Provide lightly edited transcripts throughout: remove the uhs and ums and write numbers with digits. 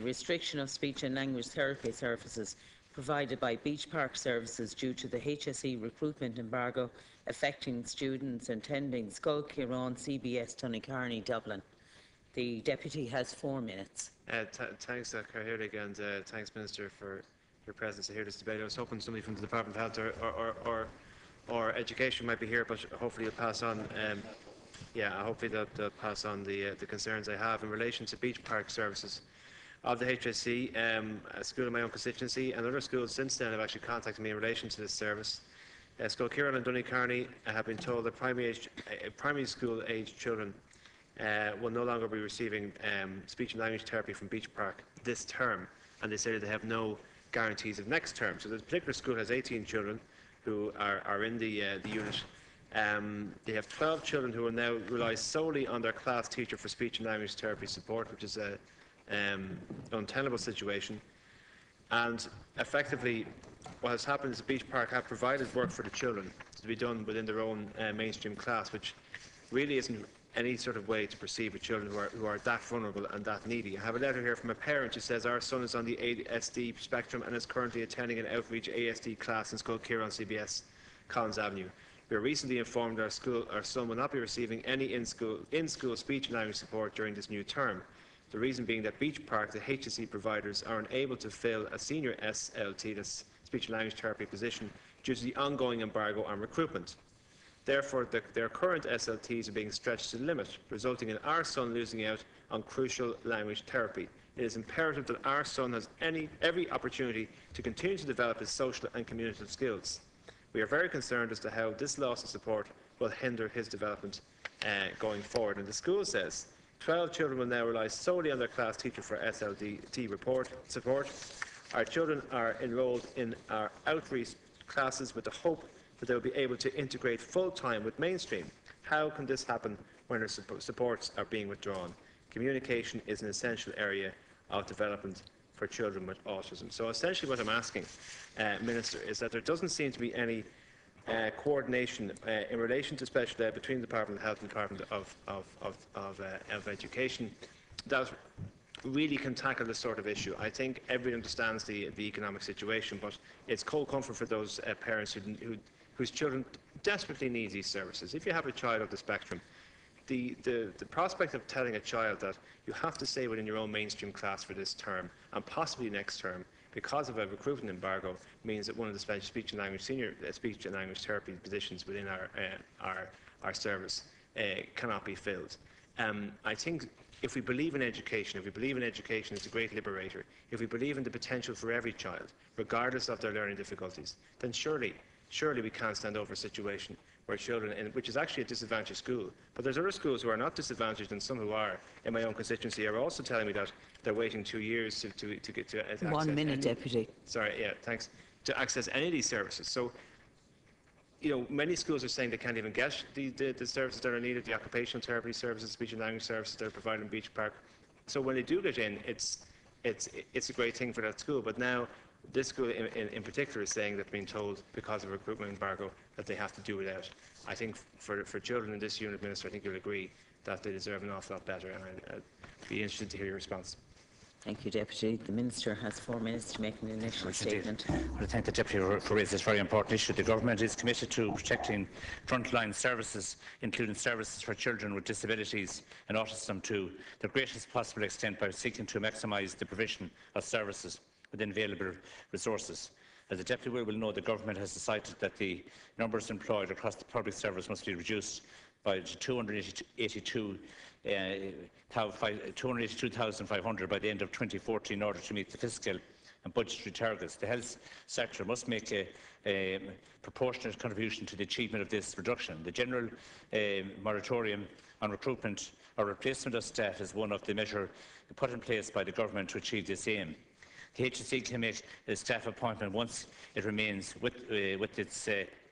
restriction of speech and language therapy services provided by Beechpark Services due to the HSE recruitment embargo affecting students attending Scoil Ciarán CBS Tunneycarney, Dublin. The Deputy has 4 minutes. Thanks, Cathaoirleach, and thanks, Minister, for your presence here this debate. I was hoping somebody from the Department of Health or Education might be here, but hopefully you'll pass on. Hopefully they'll pass on the concerns I have in relation to Beechpark Services of the HSE. A school in my own constituency and other schools since then have actually contacted me in relation to this service. Scoil Ciarán and Dooneycarney have been told that primary school age children will no longer be receiving speech and language therapy from Beechpark this term, and they say that they have no guarantees of next term. So this particular school has 18 children who are in the unit. They have 12 children who will now rely solely on their class teacher for speech and language therapy support, which is an untenable situation. And effectively, what has happened is Beechpark have provided work for the children to be done within their own mainstream class, which really isn't any sort of way to proceed with children who are that vulnerable and that needy. I have a letter here from a parent who says our son is on the ASD spectrum and is currently attending an outreach ASD class in Scoil Ciarán CBS Collins Avenue. We were recently informed our son will not be receiving any in-school speech and language support during this new term. The reason being that Beechpark, the HSE providers, are unable to fill a senior SLT, that's speech and language therapy position, due to the ongoing embargo on recruitment. Therefore, their current SLTs are being stretched to the limit, resulting in our son losing out on crucial language therapy. It is imperative that our son has every opportunity to continue to develop his social and communicative skills. We are very concerned as to how this loss of support will hinder his development going forward. And the school says 12 children will now rely solely on their class teacher for SLT support. Our children are enrolled in our outreach classes with the hope that they will be able to integrate full-time with mainstream. How can this happen when their supports are being withdrawn? Communication is an essential area of development for children with autism. So essentially what I'm asking, Minister, is that there doesn't seem to be any coordination in relation to special ed between the Department of Health and the Department of Education that really can tackle this sort of issue. I think everybody understands the economic situation, but it's cold comfort for those parents whose children desperately need these services. If you have a child of the spectrum, the prospect of telling a child that you have to stay within your own mainstream class for this term and possibly next term because of a recruitment embargo means that one of the speech and language senior speech and language therapy positions within our service cannot be filled. I think if we believe in education, if we believe in education as a great liberator, if we believe in the potential for every child, regardless of their learning difficulties, then surely we can't stand over a situation where children, which is actually a disadvantaged school, but there's other schools who are not disadvantaged and some who are, in my own constituency, are also telling me that they're waiting 2 years to get to access 1 minute, Deputy. Sorry, yeah, thanks. To access any of these services. So, you know, many schools are saying they can't even get the services that are needed, the occupational therapy services, speech and language services that are provided in Beechpark. So when they do get in, it's a great thing for that school. But now this school in particular is saying they've been told because of a recruitment embargo that they have to do it out. I think for children in this unit, Minister, I think you'll agree that they deserve an awful lot better, and I'd be interested to hear your response. Thank you, Deputy. The Minister has 4 minutes to make an initial statement. I want to thank the Deputy for raising this very important issue. The Government is committed to protecting frontline services, including services for children with disabilities and autism to the greatest possible extent by seeking to maximise the provision of services within available resources. As the Deputy will know, the Government has decided that the numbers employed across the public service must be reduced by 282,500 by the end of 2014 in order to meet the fiscal and budgetary targets. The health sector must make a proportionate contribution to the achievement of this reduction. The general moratorium on recruitment or replacement of staff is one of the measures put in place by the Government to achieve this aim. The HSE can make a staff appointment once it remains with its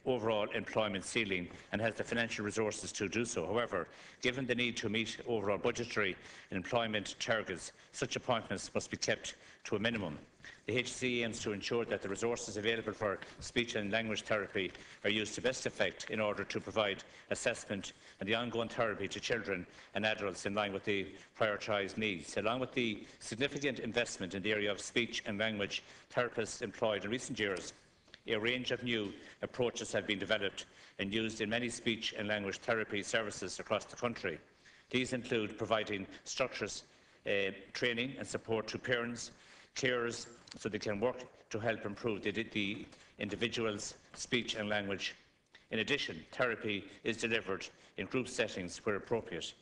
overall employment ceiling and has the financial resources to do so. However, given the need to meet overall budgetary and employment targets, such appointments must be kept to a minimum. The HSE aims to ensure that the resources available for speech and language therapy are used to best effect in order to provide assessment and the ongoing therapy to children and adults in line with the prioritised needs. Along with the significant investment in the area of speech and language therapists employed in recent years, a range of new approaches have been developed and used in many speech and language therapy services across the country. These include providing structures, training and support to parents, carers, so they can work to help improve the individual's speech and language. In addition, therapy is delivered in group settings where appropriate.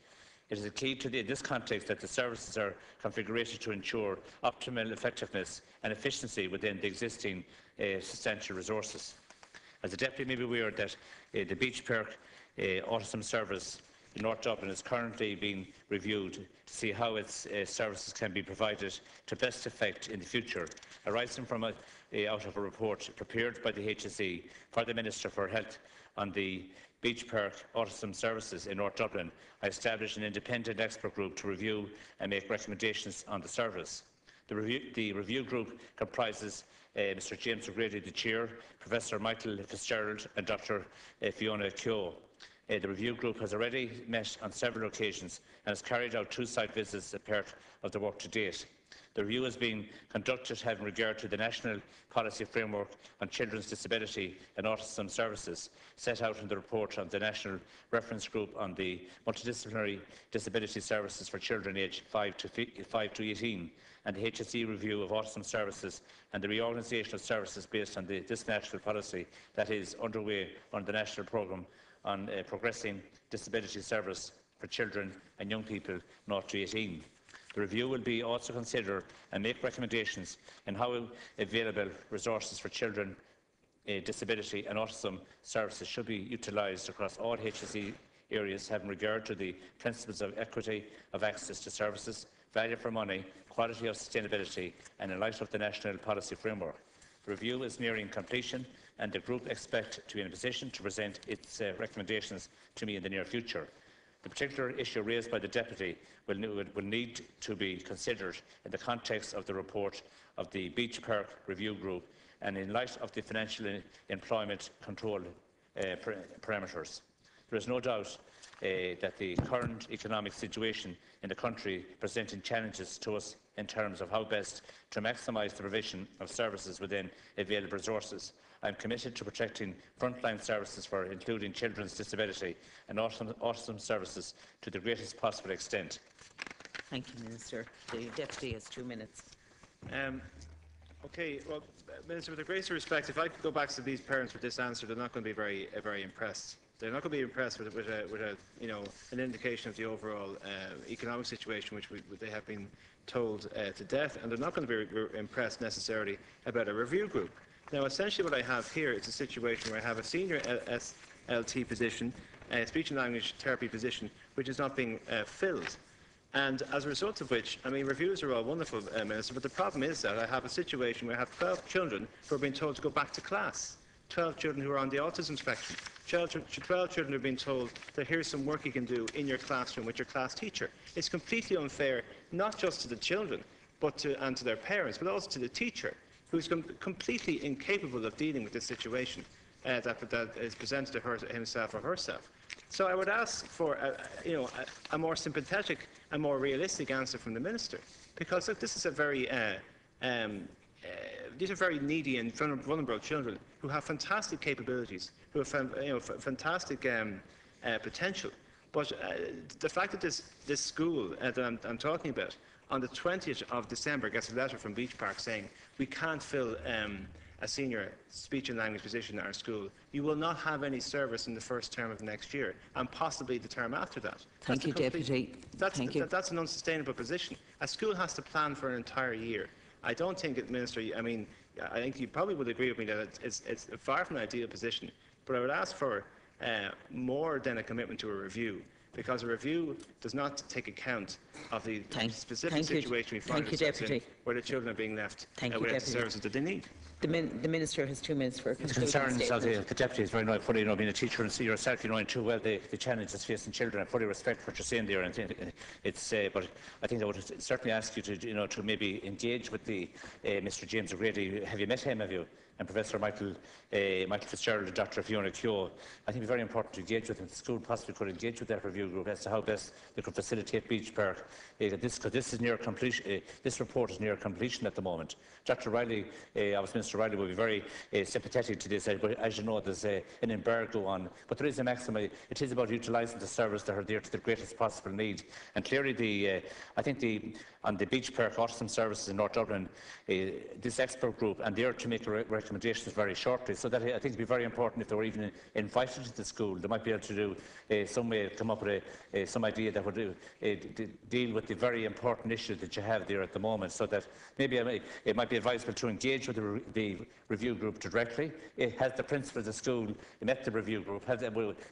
It is a key to in this context that the services are configured to ensure optimal effectiveness and efficiency within the existing substantial resources. As the Deputy may be aware that the Beechpark Autism Service in North Dublin is currently being reviewed to see how its services can be provided to best effect in the future, arising from out of a report prepared by the HSE for the Minister for Health on the Beechpark Autism Services in North Dublin. I established an independent expert group to review and make recommendations on the service. The review group comprises Mr James O'Grady, the Chair, Professor Michael Fitzgerald and Dr Fiona Keogh. The review group has already met on several occasions and has carried out 2 site visits as part of the work to date. The review is being conducted having regard to the National Policy Framework on Children's Disability and Autism Services set out in the report of the National Reference Group on the Multidisciplinary Disability Services for Children aged 5 to 18 and the HSE review of autism services and the reorganisation of services based on this national policy that is underway under the National Programme on Progressing Disability Service for Children and Young People 0 to 18. The review will be also consider and make recommendations on how available resources for children, disability and autism services should be utilised across all HSE areas, having regard to the principles of equity of access to services, value for money, quality of sustainability, and in light of the national policy framework. The review is nearing completion and the group expect to be in a position to present its recommendations to me in the near future. The particular issue raised by the Deputy will need to be considered in the context of the report of the Beechpark Review Group and in light of the financial employment control parameters. There is no doubt that the current economic situation in the country presenting challenges to us in terms of how best to maximise the provision of services within available resources. I am committed to protecting frontline services for including children's disability and autism services to the greatest possible extent. Thank you, Minister. The Deputy has 2 minutes. Okay, well, Minister, with the greatest respect, if I could go back to these parents with this answer, they're not going to be very impressed. They're not going to be impressed with an indication of the overall economic situation which they have been told to death, and they're not going to be impressed necessarily about a review group. Now, essentially what I have here is a situation where I have a senior SLT position, a speech and language therapy position, which is not being filled. And as a result of which, I mean, reviews are all wonderful, Minister, but the problem is that I have a situation where I have 12 children who are being told to go back to class. 12 children who are on the autism spectrum. 12 children who are being told that here's some work you can do in your classroom with your class teacher. It's completely unfair, not just to the children and to their parents, but also to the teacher, who's completely incapable of dealing with this situation that is presented to himself or herself. So I would ask for a more sympathetic and more realistic answer from the Minister, because look, this is a very these are very needy and vulnerable children who have fantastic capabilities, who have fantastic potential. But the fact that this school that I'm talking about on the 20th of December gets a letter from Beechpark saying we can't fill a senior speech and language position in our school, you will not have any service in the first term of next year and possibly the term after that. Thank you, Deputy. That's an unsustainable position. A school has to plan for an entire year. I don't think, Minister, I mean, I think you probably would agree with me that it's far from an ideal position, but I would ask for more than a commitment to a review. because a review does not take account of the specific thank you. situation we find Thank you, ourselves in, Deputy. where the children are being left Thank you, without the Deputy. services that they need. The Minister has 2 minutes for a The concluding concerns of statement. the Deputy is very much fully, being a teacher and see yourself, knowing too well the challenges facing children. I fully respect what you're saying there, and it's. But I think I would certainly ask you to, to maybe engage with the Mr. James O'Grady. Have you met him? Have you? And Professor Michael Fitzgerald and Dr. Fiona Keogh. I think it's very important to engage with them. The school possibly could engage with that review group as to how best they could facilitate Beechpark. Because this is near completion. This report is near completion at the moment. Dr. Riley, Minister Riley, will be very sympathetic to this. But as you know, there's an embargo on. But there is a maximum. It is about utilising the servers that are there to the greatest possible need. And clearly, I think on the Beechpark Autism Services in North Dublin, this expert group, and they are to make recommendations very shortly. So that I think it would be very important if they were even invited to the school. They might be able to do some way, come up with some idea that would deal with the very important issue that you have there at the moment. So that maybe it might be advisable to engage with the review group directly. It has the principal of the school met the review group.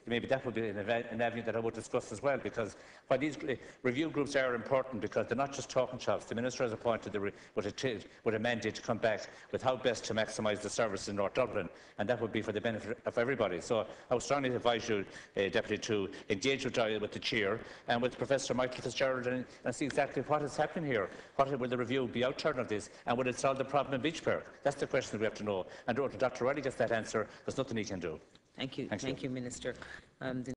Maybe that would be an avenue that I would discuss as well, because while these review groups are important, because they're not just talking shops. The Minister has appointed with a mandate to come back with how best to maximise the service in North Dublin, and that would be for the benefit of everybody. So I would strongly advise you, Deputy, to engage with the Chair and with Professor Michael Fitzgerald and see exactly what is happening here. What will the review be outturn of this, and will it solve the problem in Beechpark? That's the question that we have to know. And Dr. Riley gets that answer, there's nothing he can do. Thank you, Minister.